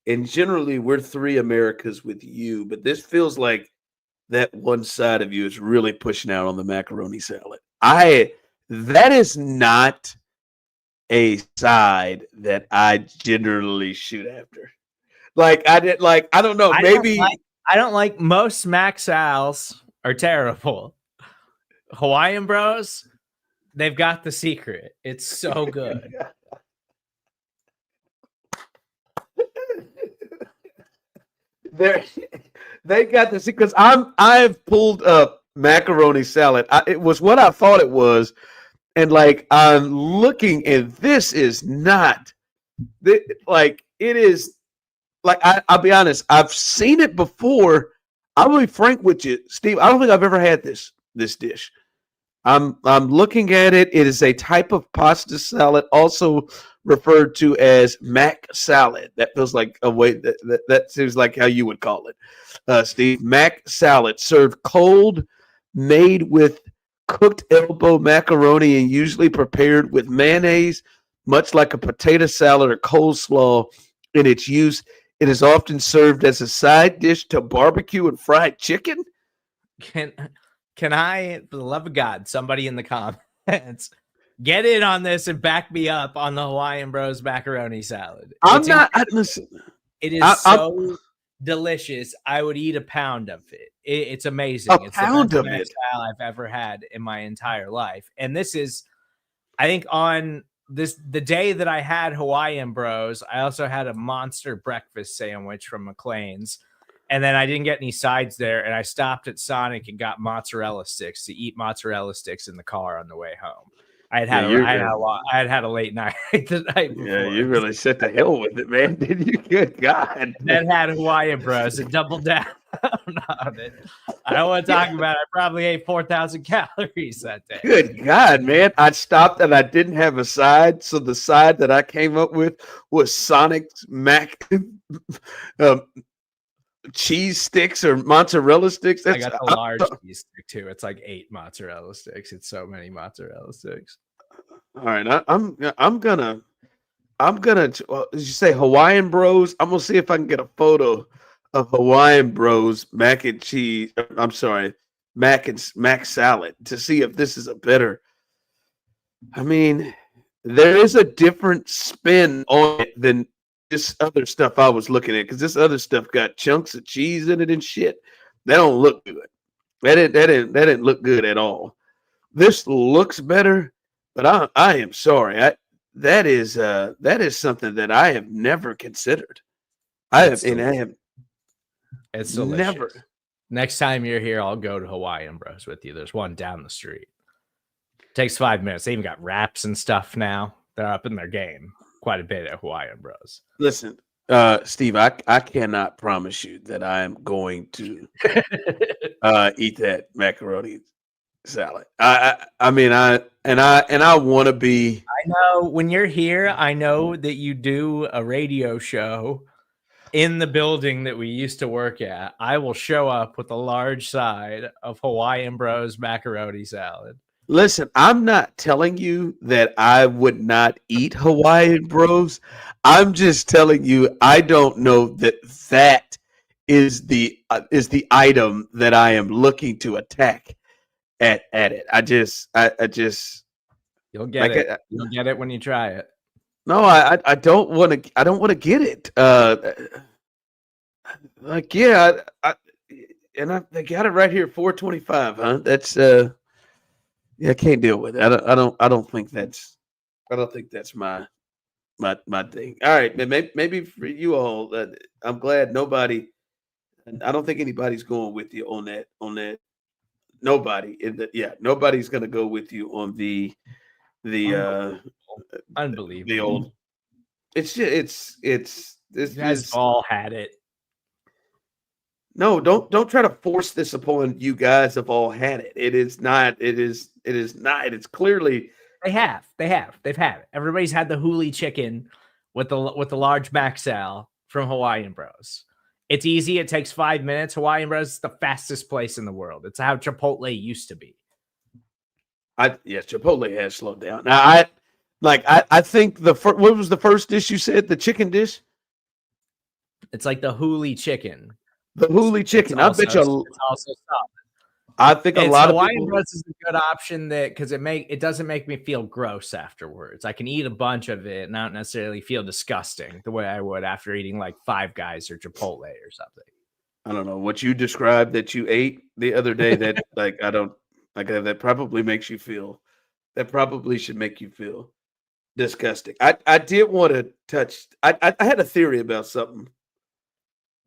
and generally we're three Americas with you, but this feels like that one side of you is really pushing out on the macaroni salad. That is not a side that I generally shoot after. I don't know. I don't like most Mac Sals are terrible. Hawaiian Bros, they've got the secret. It's so good. They got this because I've pulled up macaroni salad. It was what I thought it was, and I'm looking, and this is not. It is I'll be honest. I've seen it before. I'll be frank with you, Steve. I don't think I've ever had this dish. I'm looking at it. It is a type of pasta salad, also referred to as mac salad. That feels like a way that seems like how you would call it, Steve. Mac salad, served cold, made with cooked elbow macaroni, and usually prepared with mayonnaise, much like a potato salad or coleslaw. In its use, it is often served as a side dish to barbecue and fried chicken. Can I, for the love of God, somebody in the comments, get in on this and back me up on the Hawaiian Bros macaroni salad? Listen. It is so delicious. I would eat a pound of it. It's amazing. It's pound the of best it I've ever had in my entire life. And this is, I think, on the day that I had Hawaiian Bros, I also had a monster breakfast sandwich from McLean's. And then I didn't get any sides there, and I stopped at Sonic and got mozzarella sticks to eat mozzarella sticks in the car on the way home. I had had a late night the night before. Yeah, you really set the hell with it, man. Did you? Good God. Then had Hawaiian Bros and doubled down on it. I don't want to talk about it. I probably ate 4,000 calories that day. Good God, man. I stopped and I didn't have a side, so the side that I came up with was Sonic's mac cheese sticks or mozzarella sticks. I got the large cheese stick too. It's like 8 mozzarella sticks. It's so many mozzarella sticks. All right, I'm gonna. Did you say Hawaiian Bros? I'm gonna see if I can get a photo of Hawaiian Bros mac and cheese. I'm sorry, mac salad to see if this is a better. I mean, there is a different spin on it than this other stuff I was looking at, because this other stuff got chunks of cheese in it and shit. That don't look good. That didn't look good at all. This looks better, but I am sorry. That is something that I have never considered. It's delicious. Never. Next time you're here, I'll go to Hawaiian Bros with you. There's one down the street. Takes 5 minutes. They even got wraps and stuff now. They're up in their game quite a bit at Hawaiian Bros. Listen, Steve, I cannot promise you that I am going to eat that macaroni salad. I mean, And I want to be. I know when you're here, I know that you do a radio show in the building that we used to work at. I will show up with a large side of Hawaiian Bros macaroni salad. Listen, I'm not telling you that I would not eat Hawaiian Bros. I'm just telling you I don't know that that is the item that I am looking to attack at it. I just You'll get like it. You'll get it when you try it. no, I don't want to. I don't want to get it. Like yeah, they got it right here, 425. Huh? That's yeah, I can't deal with it. I don't think that's my thing. All right, maybe for you all, I'm glad nobody. I don't think anybody's going with you on that. Nobody nobody's going to go with you on the Unbelievable. the old. It's just it's this You guys is all had it. no. Don't try to force this upon you guys. Have all had it. It is not. It is not. It's clearly. They've had it. Everybody's had the Hughley chicken with the large mac sal from Hawaiian Bros. It's easy. It takes 5 minutes. Hawaiian Bros is the fastest place in the world. It's how Chipotle used to be. Yes, Chipotle has slowed down. Now I think what was the first dish you said? The chicken dish? It's like the Hughley chicken. The Hughley chicken. I bet you. It's also solid. I think a lot of Hawaiian people. Bros is a good option because it doesn't make me feel gross afterwards. I can eat a bunch of it and not necessarily feel disgusting the way I would after eating like Five Guys or Chipotle or something. I don't know what you described that you ate the other day. That like I don't like that probably makes you feel. That probably should make you feel disgusting. I did want to touch. I had a theory about something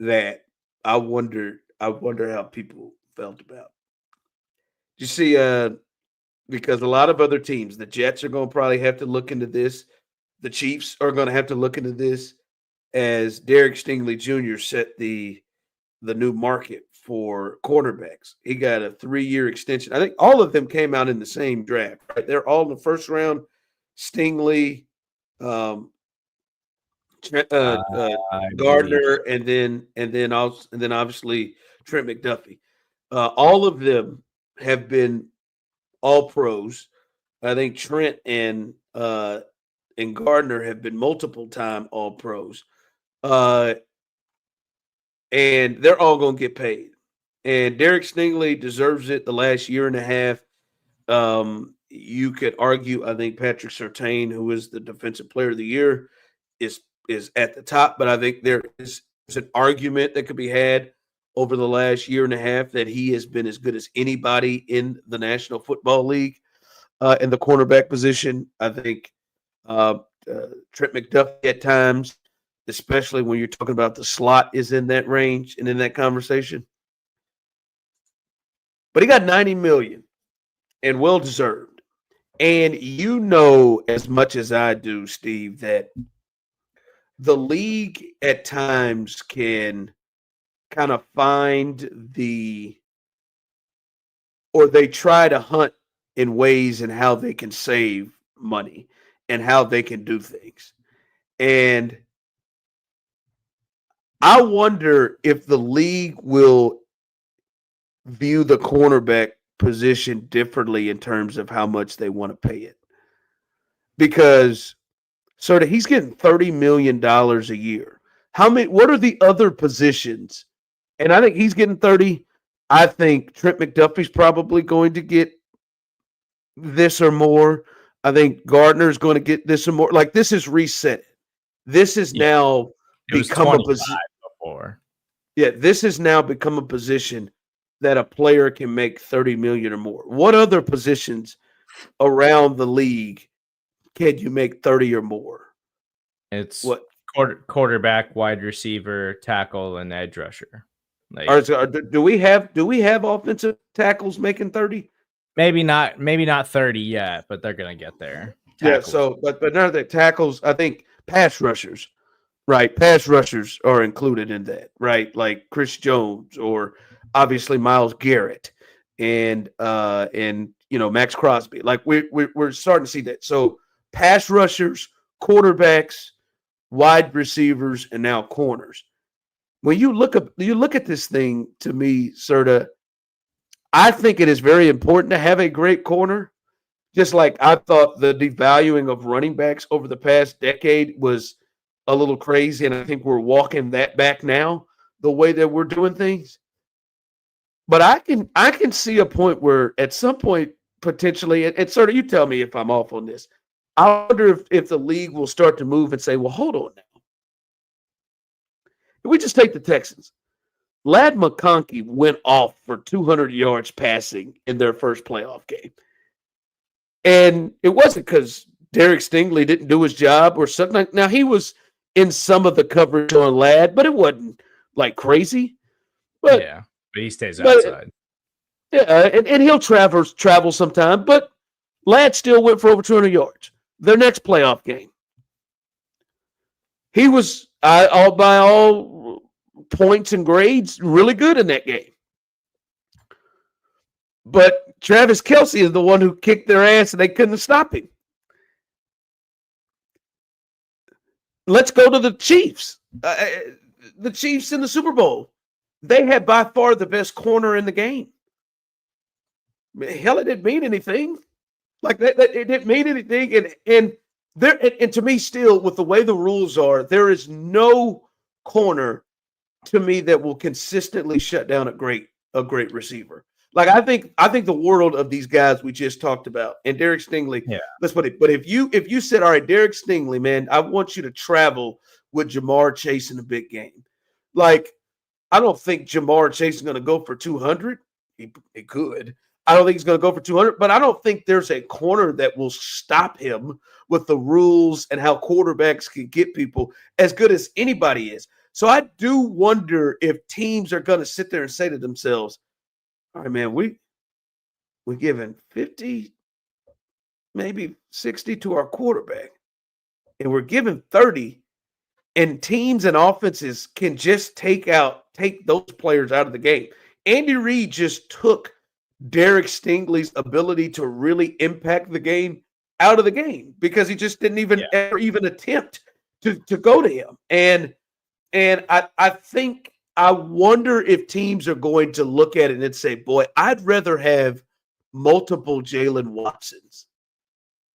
that I wonder how people felt about. You see, because a lot of other teams, the Jets are going to probably have to look into this. The Chiefs are going to have to look into this as Derek Stingley Jr. set the new market for quarterbacks. He got a 3-year extension. I think all of them came out in the same draft. Right? They're all in the first round. Stingley, Gardner, and then obviously Trent McDuffie. All of them have been all pros. I think Trent and Gardner have been multiple time all pros. And they're all going to get paid. And Derek Stingley deserves it the last year and a half. You could argue, I think Patrick Surtain, who is the defensive player of the year, is at the top, but I think there's an argument that could be had over the last year and a half that he has been as good as anybody in the National Football League in the cornerback position. I think Trent McDuffie at times, especially when you're talking about the slot, is in that range and in that conversation. But he got $90 million and well deserved. And you know as much as I do, Steve, that the league at times can kind of find they try to hunt in ways in how they can save money and how they can do things. And I wonder if the league will view the cornerback position differently in terms of how much they want to pay it. Because Serda, he's getting $30 million a year. What are the other positions? And I think he's getting 30. I think Trent McDuffie's probably going to get this or more. I think Gardner's going to get this or more. Like, this is reset. This has now become a position. Yeah, this has now become a position that a player can make 30 million or more. What other positions around the league can you make 30 or more? It's what quarterback, wide receiver, tackle, and edge rusher. Like, do we have offensive tackles making 30? Maybe not 30 yet, but they're gonna get there. Tackles. Yeah, so but none of the tackles, I think pass rushers, right? Pass rushers are included in that, right? Like Chris Jones or obviously Myles Garrett. and Max Crosby. Like we're starting to see that. So pass rushers, quarterbacks, wide receivers, and now corners. When you look at this thing, to me, Serda, I think it is very important to have a great corner. Just like I thought the devaluing of running backs over the past decade was a little crazy, and I think we're walking that back now, the way that we're doing things. But I can see a point where at some point potentially, and sort of you tell me if I'm off on this. I wonder if the league will start to move and say, well, hold on now. If we just take the Texans. Lad McConkey went off for 200 yards passing in their first playoff game. And it wasn't because Derek Stingley didn't do his job or something. Now, he was in some of the coverage on Lad, but it wasn't like crazy. But yeah, but he stays outside. Yeah, and he'll travel sometime. But Lad still went for over 200 yards. Their next playoff game, he was all by all points and grades really good in that game. But Travis Kelce is the one who kicked their ass and they couldn't stop him. Let's go to the Chiefs. The Chiefs in the Super Bowl. They had by far the best corner in the game. Hell, it didn't mean anything. Like that it didn't mean anything. And to me, still, with the way the rules are, there is no corner to me that will consistently shut down a great receiver. Like I think the world of these guys we just talked about, and Derek Stingley. Yeah. Let's put it. But if you said, all right, Derek Stingley, man, I want you to travel with Jamar Chase in a big game. Like I don't think Jamar Chase is going to go for 200. He could. I don't think he's going to go for 200, but I don't think there's a corner that will stop him with the rules and how quarterbacks can get people as good as anybody is. So I do wonder if teams are going to sit there and say to themselves, all right, man, we're giving 50, maybe 60 to our quarterback, and we're giving 30, and teams and offenses can just take those players out of the game. Andy Reid just took Derek Stingley's ability to really impact the game out of the game because he just didn't ever even attempt to go to him. And I wonder if teams are going to look at it and say, boy, I'd rather have multiple Jalen Watsons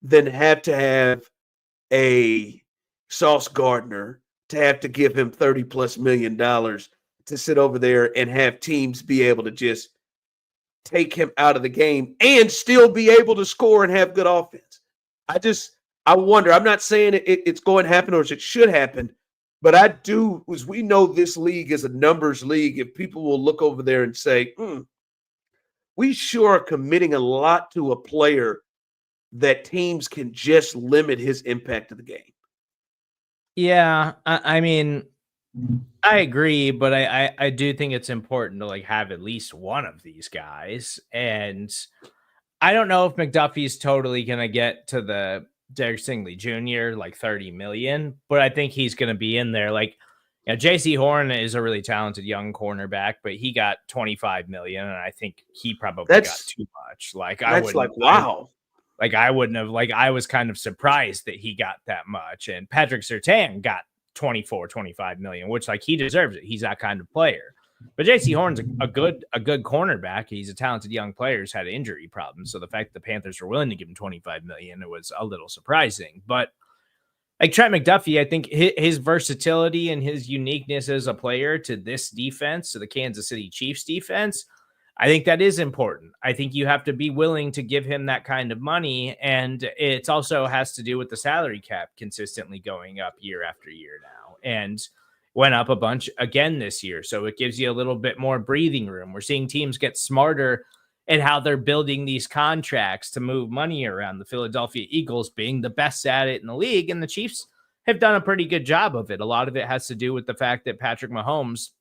than have to have a Sauce Gardner to have to give him $30+ million to sit over there and have teams be able to just take him out of the game and still be able to score and have good offense. I wonder. I'm not saying it's going to happen or it should happen, but I do, as we know this league is a numbers league, if people will look over there and say, we sure are committing a lot to a player that teams can just limit his impact to the game. Yeah, I mean, I agree, but I do think it's important to like have at least one of these guys. And I don't know if McDuffie's totally going to get to the Derek Stingley Jr. like 30 million, but I think he's going to be in there. Like, you know, JC Horn is a really talented young cornerback, but he got 25 million, and I think he probably got too much. Like, I wouldn't have, like, I was kind of surprised that he got that much. And Patrick Surtain got 25 million, which like he deserves it. He's that kind of player. But JC Horn's a good cornerback. He's a talented young player who's had injury problems. So the fact that the Panthers were willing to give him 25 million, it was a little surprising. But like Trent McDuffie, I think his versatility and his uniqueness as a player to this defense, to the Kansas City Chiefs defense, I think that is important. I think you have to be willing to give him that kind of money. And it also has to do with the salary cap consistently going up year after year now. And went up a bunch again this year. So it gives you a little bit more breathing room. We're seeing teams get smarter at how they're building these contracts to move money around. The Philadelphia Eagles being the best at it in the league, and the Chiefs have done a pretty good job of it. A lot of it has to do with the fact that Patrick Mahomes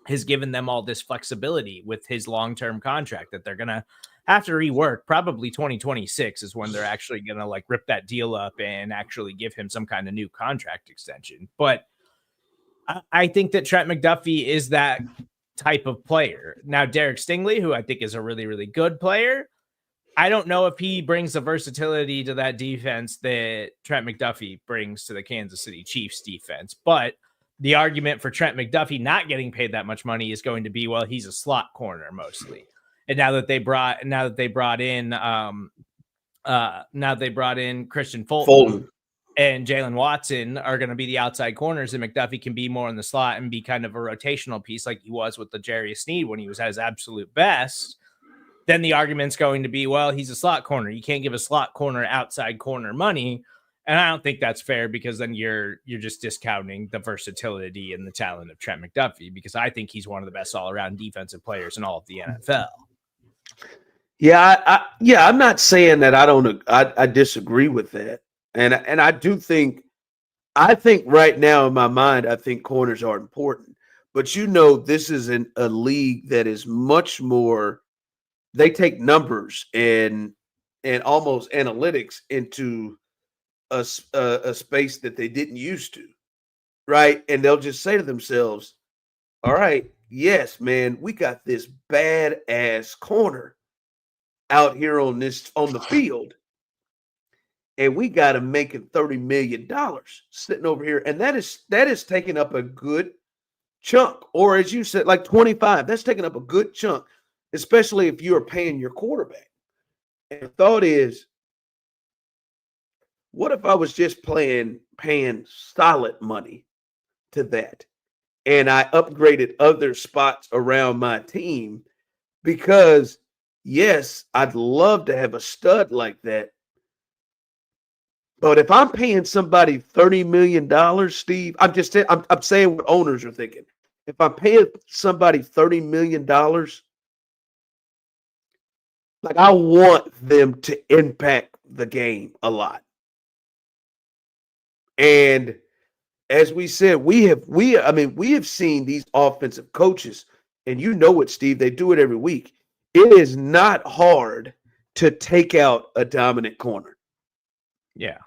has given them all this flexibility with his long-term contract that they're going to have to rework. Probably 2026 is when they're actually going to like rip that deal up and actually give him some kind of new contract extension. But I think that Trent McDuffie is that type of player. Now, Derek Stingley, who I think is a really, really good player, I don't know if he brings the versatility to that defense that Trent McDuffie brings to the Kansas City Chiefs defense. But the argument for Trent McDuffie not getting paid that much money is going to be, well, he's a slot corner mostly. And now that they brought in Christian Fulton. And Jalen Watson are going to be the outside corners, and McDuffie can be more in the slot and be kind of a rotational piece like he was with the L'Jarius Sneed when he was at his absolute best, then the argument's going to be, well, he's a slot corner. You can't give a slot corner outside corner money. And I don't think that's fair, because then you're just discounting the versatility and the talent of Trent McDuffie, because I think he's one of the best all-around defensive players in all of the NFL. Yeah, I'm not saying that I disagree with that. And I do think, right now in my mind, I think corners are important. But this is a league that is much more, they take numbers and almost analytics into a space that they didn't used to, right? And they'll just say to themselves, all right, yes, man, we got this badass corner out here on the field. And we got him making $30 million sitting over here. And that is taking up a good chunk. Or as you said, like 25, that's taking up a good chunk, especially if you're paying your quarterback. And the thought is, what if I was just paying solid money to that? And I upgraded other spots around my team, because yes, I'd love to have a stud like that. But if I'm paying somebody $30 million, Steve, I'm saying what owners are thinking. If I'm paying somebody $30 million, like, I want them to impact the game a lot. And as we said, we have seen these offensive coaches, and it, Steve, they do it every week. It is not hard to take out a dominant corner. Yeah.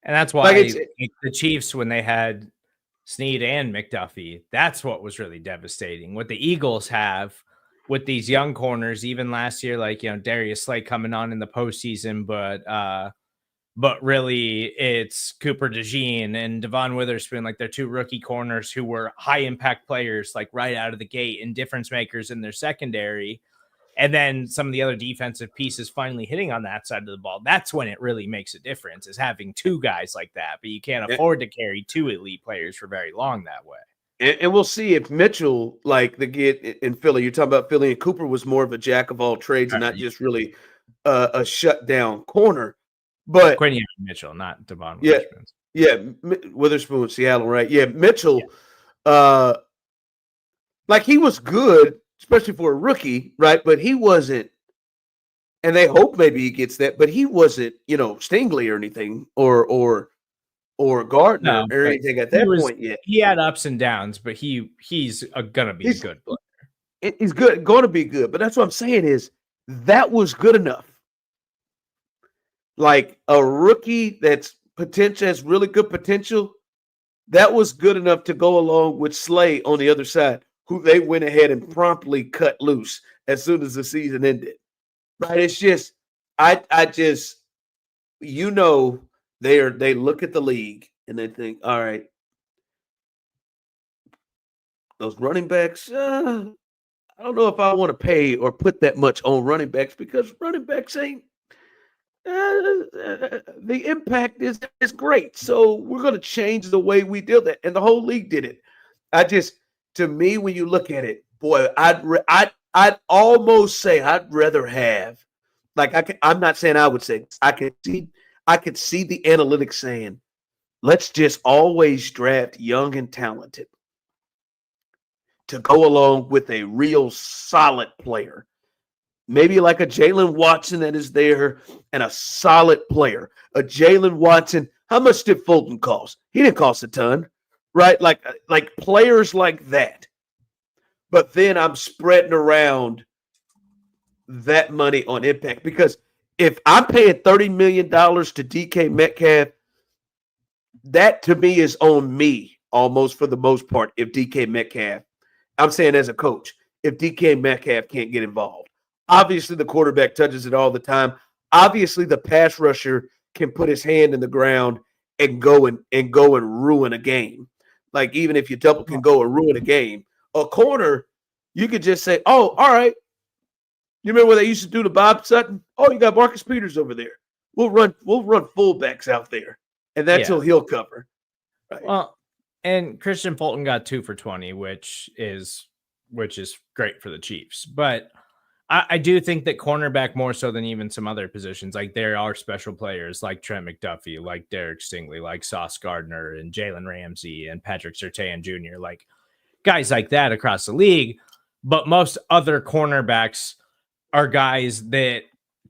And that's why the Chiefs, when they had Sneed and McDuffie, that's what was really devastating. What the Eagles have with these young corners, even last year, like, Darius Slay coming on in the postseason, but really it's Cooper DeJean and Devon Witherspoon, like they're two rookie corners who were high impact players, like right out of the gate, and difference makers in their secondary. And then some of the other defensive pieces finally hitting on that side of the ball. That's when it really makes a difference, is having two guys like that. But you can't afford to carry two elite players for very long that way. And we'll see if Mitchell, like the get in Philly, you're talking about Philly, and Cooper was more of a jack of all trades and not just really a shutdown corner. But Quinn Mitchell, not Devon Witherspoon. Yeah, Witherspoon, Seattle, right? Yeah, Mitchell, like, he was good, especially for a rookie, right? But he wasn't, and they hope maybe he gets that, but he wasn't, Stingley or anything, or Gardner or anything at that point yet. He had ups and downs, but he's gonna be a good player. He's good, going to be good. But that's what I'm saying is, that was good enough. Like, a rookie that's has really good potential, that was good enough to go along with Slay on the other side, who they went ahead and promptly cut loose as soon as the season ended. Right? It's just, they look at the league and they think, all right, those running backs, I don't know if I want to pay or put that much on running backs, because running backs ain't, the impact is great. So we're going to change the way we deal that. And the whole league did it. To me, when you look at it, boy, I'd almost say I'd rather have, like, I'm not saying I would say, I could see the analytics saying, let's just always draft young and talented to go along with a real solid player. Maybe like a Jalen Watson that is there, and a solid player. A Jalen Watson, how much did Fulton cost? He didn't cost a ton. Right? Like players like that. But then I'm spreading around that money on impact, because if I'm paying $30 million to DK Metcalf, that to me is on me almost for the most part, if DK Metcalf I'm saying as a coach, if DK Metcalf can't get involved. Obviously, the quarterback touches it all the time. Obviously, the pass rusher can put his hand in the ground and go and ruin a game. Like even if your double can go and ruin a game, a corner, you could just say, "Oh, all right." You remember what they used to do to Bob Sutton? Oh, you got Marcus Peters over there. We'll run fullbacks out there, and that's who he'll cover. Right. Well, and Christian Fulton got 2 for 20, which is great for the Chiefs. But I do think that cornerback more so than even some other positions, like there are special players like Trent McDuffie, like Derek Stingley, like Sauce Gardner and Jalen Ramsey and Patrick Surtain Jr., like guys like that across the league. But most other cornerbacks are guys that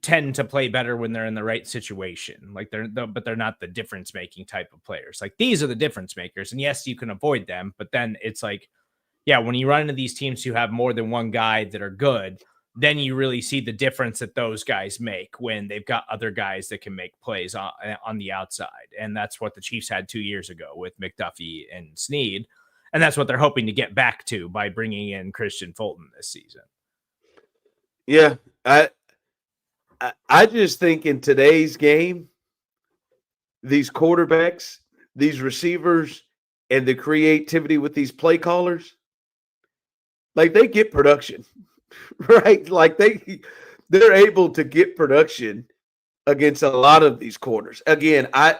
tend to play better when they're in the right situation. Like but they're not the difference making type of players. Like these are the difference makers. And yes, you can avoid them, but then it's like, yeah, when you run into these teams who have more than one guy that are good, then you really see the difference that those guys make when they've got other guys that can make plays on the outside. And that's what the Chiefs had 2 years ago with McDuffie and Snead. And that's what they're hoping to get back to by bringing in Christian Fulton this season. Yeah, I just think in today's game, these quarterbacks, these receivers, and the creativity with these play callers, like they get production, right? Like they're able to get production against a lot of these corners. Again, I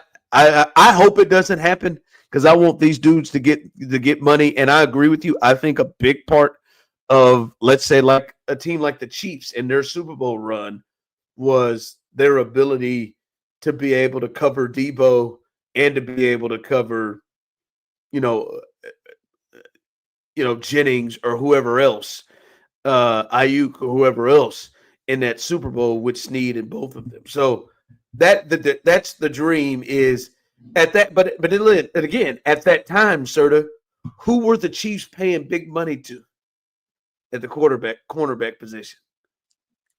hope it doesn't happen because I want these dudes to get money. And I agree with you. I think a big part of, let's say, like a team like the Chiefs and their Super Bowl run was their ability to be able to cover Debo and to be able to cover, Jennings or whoever else, Ayuk or whoever else in that Super Bowl with Snead and both of them. So that's the dream is at that. But again, at that time, Serda, who were the Chiefs paying big money to at the cornerback position?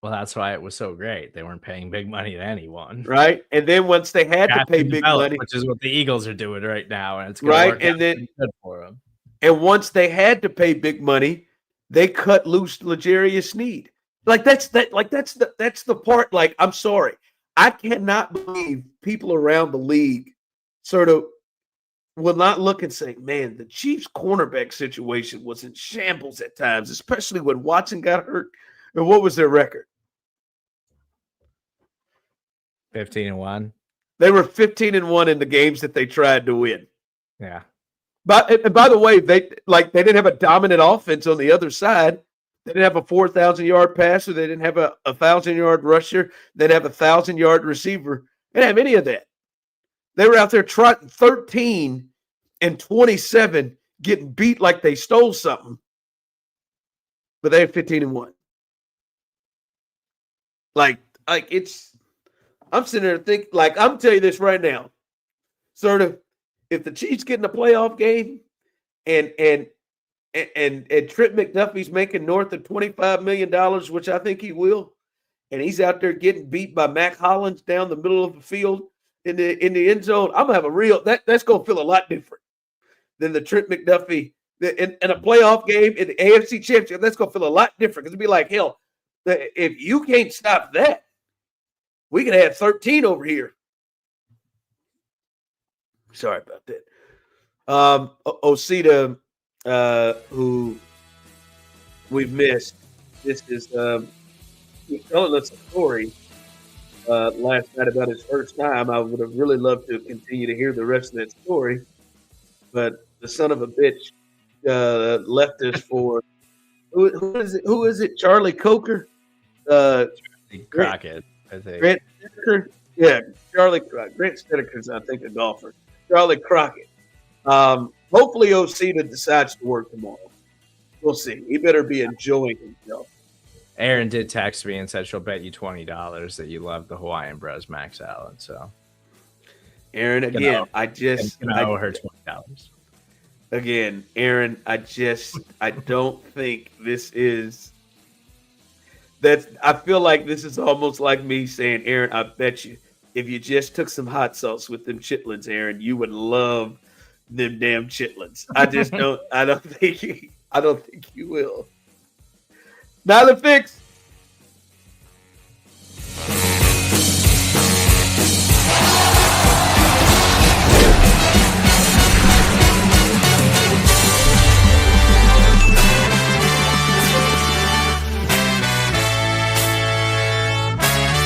Well, that's why it was so great. They weren't paying big money to anyone. Right. And then once they had to pay big money, which is what the Eagles are doing right now. And it's right. And then good for them. And once they had to pay big money, they cut loose L'Jarius Snead. That's the part. Like, I'm sorry. I cannot believe people around the league sort of will not look and say, man, the Chiefs cornerback situation was in shambles at times, especially when Watson got hurt. And what was their record? 15-1. They were 15-1 in the games that they tried to win. Yeah. But by the way, they didn't have a dominant offense on the other side. They didn't have a 4,000-yard passer. They didn't have a 1,000-yard rusher. They didn't have a 1,000-yard receiver. They didn't have any of that. They were out there trotting 13 and 27, getting beat like they stole something. But they had 15-1. Like it's. I'm sitting there thinking, like, I'm telling you this right now, sort of. If the Chiefs get in a playoff game and Trent McDuffie's making north of $25 million, which I think he will, and he's out there getting beat by Mac Hollins down the middle of the field in the end zone, I'm gonna have a real that's gonna feel a lot different than the Trent McDuffie in a playoff game in the AFC Championship. That's gonna feel a lot different because it'd be like, hell, if you can't stop that, we could have 13 over here. Sorry about that. Osita, who we've missed, this is telling us a story last night about his first time. I would have really loved to continue to hear the rest of that story, but the son of a bitch left us for who is it? Who is it? Charlie Coker, Crockett, I think. Grant Snedeker? Yeah, Charlie Crockett. Grant Snedeker's, I think, a golfer. Charlie Crockett. Hopefully Osita decides to work tomorrow. We'll see. He better be enjoying himself. Aaron did text me and said she'll bet you $20 that you love the Hawaiian Bros Max Allen. So, Aaron, again, I owe her $20. Again, Aaron, I don't think this is. I feel like this is almost like me saying, Aaron, I bet you if you just took some hot sauce with them chitlins, Aaron, you would love them damn chitlins. I don't think I don't think you will. Now the fix.